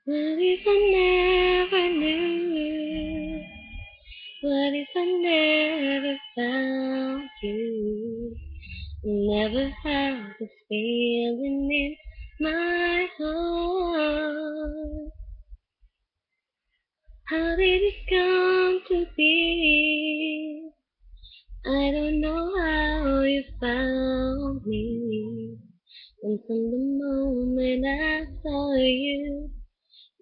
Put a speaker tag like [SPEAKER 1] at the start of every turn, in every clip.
[SPEAKER 1] What if I never knew? What if I never found you? Never had this feeling in my heart. How did it come to be? I don't know how you found me. And from the moment I saw you,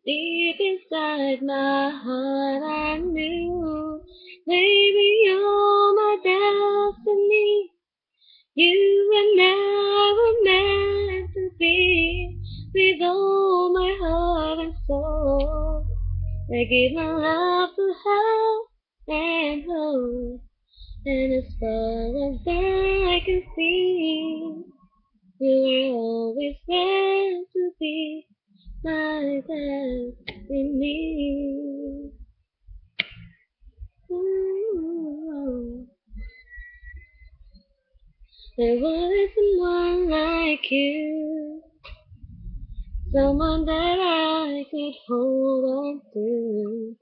[SPEAKER 1] deep inside my heart I knew, baby, you're my destiny. You were never meant to be. With all my heart and soul, I give my love to health and hope. And as far as I can see, you were always meant to be my destiny. Ooh. There was someone like you, someone that I could hold on to.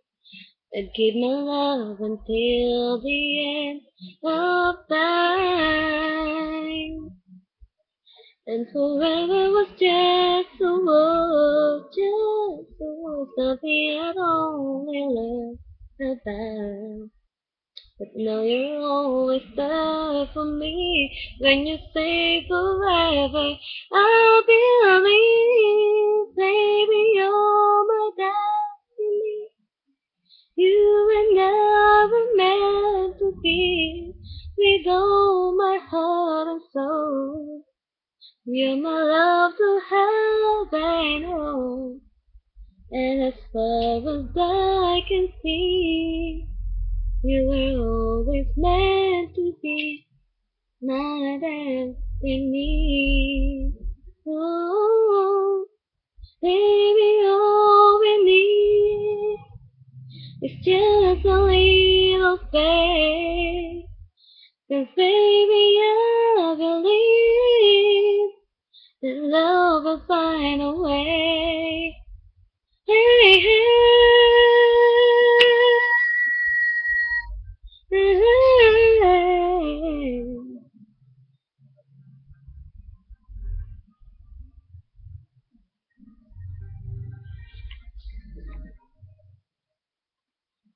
[SPEAKER 1] I'd give my love until the end of time. And forever was just a word, something I'd only learned about. But now you're always there for me. When you say forever, I'll believe, baby, you're my destiny. You were never meant to be. With all my heart and soul, you're my love to have and hold. And as far as I can see, you were always meant to be my destiny. Oh, baby, all we need is just a little faith. 'Cause baby, I believe that love will find a way. Hey, hey, hey.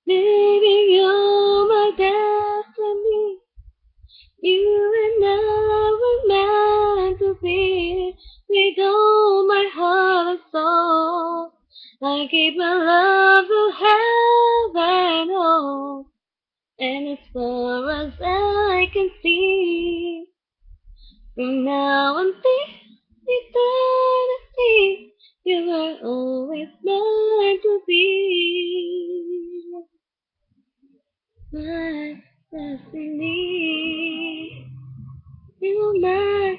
[SPEAKER 1] Baby, you're my destiny. You and I were meant to be. With all my heart and soul, I give my love to heaven, oh. And as far as I can see, from now until eternity, you were always meant to be my destiny. You're my